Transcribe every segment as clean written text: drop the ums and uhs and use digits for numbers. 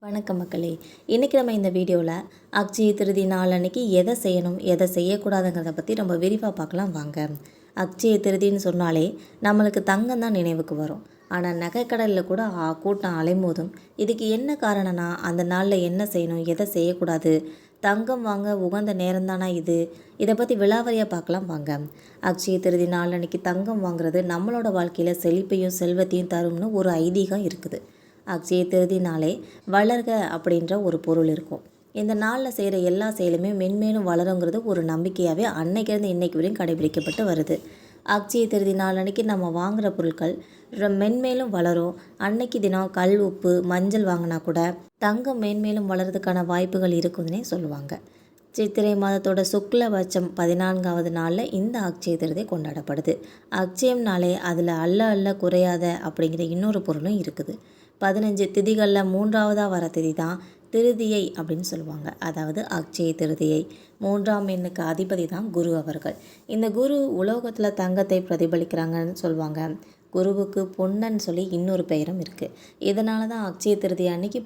வணக்கம் மக்களே. இன்றைக்கி நம்ம இந்த வீடியோவில் அக்ஷய திருதி நாள் அன்னைக்கு எதை செய்யணும் எதை செய்யக்கூடாதுங்கிறத பற்றி ரொம்ப விரிவாக பார்க்கலாம் வாங்க. அக்ஷய திருதின்னு சொன்னாலே நம்மளுக்கு தங்கம் தான் நினைவுக்கு வரும். ஆனால் நகைக்கடலில் கூட கூட்டம் அலைமோதும். இதுக்கு என்ன காரணம்னா அந்த நாளில் என்ன செய்யணும் எதை செய்யக்கூடாது, தங்கம் வாங்க உகந்த நேரம் தானா இதை பற்றி விலாவரியாக பார்க்கலாம் வாங்க. அக்ஷய திருதி நாள் அன்னைக்கு தங்கம் வாங்குறது நம்மளோட வாழ்க்கையில் செழிப்பையும் செல்வத்தையும் தரும்னு ஒரு ஐதீகம் இருக்குது. அக்ஷய திருதினாலே வளர்க அப்படின்ற ஒரு பொருள் இருக்கும். இந்த நாளில் செய்கிற எல்லா செயலுமே மென்மேலும் வளருங்கிறது ஒரு நம்பிக்கையாகவே அன்னைக்கிருந்து இன்னைக்கு வரையும் கடைபிடிக்கப்பட்டு வருது. அக்ஷய திருதி நாள் அன்னைக்கு நம்ம வாங்குகிற பொருட்கள் மென்மேலும் வளரும். அன்னைக்கு தினம் கல் உப்பு மஞ்சள் வாங்கினா கூட தங்கம் மேன்மேலும் வளர்றதுக்கான வாய்ப்புகள் இருக்குதுன்னே சொல்லுவாங்க. சித்திரை மாதத்தோட சுக்லபட்சம் 14வது நாளில் இந்த அக்ஷய திருதி கொண்டாடப்படுது. அக்ஷயம் நாளே அதில் அல்ல குறையாத அப்படிங்கிற இன்னொரு பொருளும் இருக்குது. 15 திதிகளில் 3ஆவதாக வர திதி தான் திருதியை அப்படின்னு சொல்லுவாங்க. அதாவது அக்ஷய திருதியை. 3ஆம் எண்ணுக்கு அதிபதி தான் குரு அவர்கள். இந்த குரு உலோகத்தில் தங்கத்தை பிரதிபலிக்கிறாங்கன்னு சொல்லுவாங்க. குருவுக்கு பொன்னன்னு சொல்லி இன்னொரு பெயரும் இருக்குது. இதனால தான் அக்ஷய திருதி அன்னைக்கு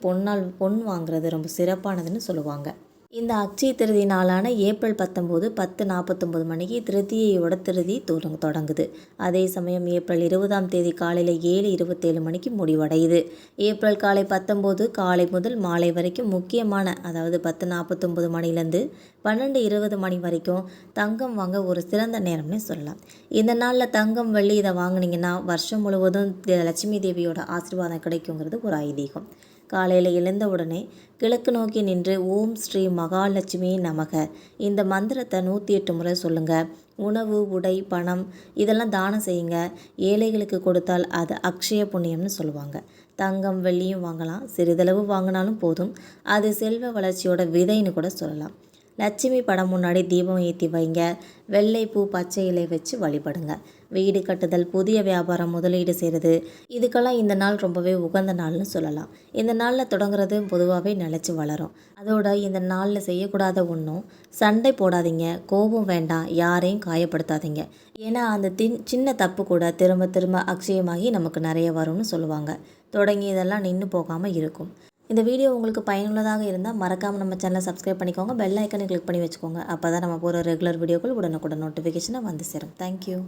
பொன் வாங்குறது ரொம்ப சிறப்பானதுன்னு சொல்லுவாங்க. இந்த அக்ஷய திருதி நாளான ஏப்ரல் 19 10:49 மணிக்கு திருதியையோட திருதி தொடங்குது. அதே சமயம் ஏப்ரல் 20ஆம் தேதி காலையில் 7:27 மணிக்கு முடிவடையுது. ஏப்ரல் காலை 19 காலை முதல் மாலை வரைக்கும் முக்கியமான, அதாவது 10:49 மணிலேருந்து 12:20 மணி வரைக்கும் தங்கம் வாங்க ஒரு சிறந்த நேரம்னே சொல்லலாம். இந்த நாளில் தங்கம் வெள்ளி இதை வாங்கினீங்கன்னா வருஷம் முழுவதும் லட்சுமி தேவியோட ஆசீர்வாதம் கிடைக்குங்கிறது ஒரு ஐதீகம். காலையில் எழுந்த உடனே கிழக்கு நோக்கி நின்று ஓம் ஸ்ரீ மகாலட்சுமி நமக இந்த மந்திரத்தை 108 முறை சொல்லுங்கள். உணவு உடை பணம் இதெல்லாம் தானம் செய்யுங்க. ஏழைகளுக்கு கொடுத்தால் அது அக்ஷய புண்ணியம்னு சொல்லுவாங்க. தங்கம் வெள்ளியும் வாங்கலாம். சிறிதளவு வாங்கினாலும் போதும். அது செல்வ வளர்ச்சியோட விதைன்னு கூட சொல்லலாம். லட்சுமி படம் முன்னாடி தீபம் ஏற்றி வைங்க. வெள்ளை பூ பச்சை இலை வச்சு வழிபடுங்க. வீடு கட்டுதல், புதிய வியாபாரம், முதலீடு செய்கிறது, இதுக்கெல்லாம் இந்த நாள் ரொம்பவே உகந்த நாள்னு சொல்லலாம். இந்த நாளில் தொடங்குறது பொதுவாகவே நிலச்சி வளரும். அதோட இந்த நாளில் செய்யக்கூடாத ஒன்றும் சண்டை போடாதீங்க, கோபம் வேண்டாம், யாரையும் காயப்படுத்தாதீங்க. ஏன்னா அந்த சின்ன தப்பு கூட திரும்ப திரும்ப அக்ஷயமாகி நமக்கு நிறைய வரும்னு சொல்லுவாங்க. தொடங்கி இதெல்லாம் நின்று போகாமல் இருக்கும். இந்த வீடியோ உங்களுக்கு பயனுள்ளதாக இருந்தால் மறக்காமல் நம்ம சேனலை சப்ஸ்கிரைப் பண்ணிக்கோங்க. பெல் ஐக்கனை கிளிக் பண்ணி வச்சுக்கோங்க. அப்போ தான் நம்ம போகிற ரெகுலர் வீடியோக்கள் உடனுக்குடன் நோட்டிஃபிகேஷனாக வந்து சேரும். தேங்க்யூ.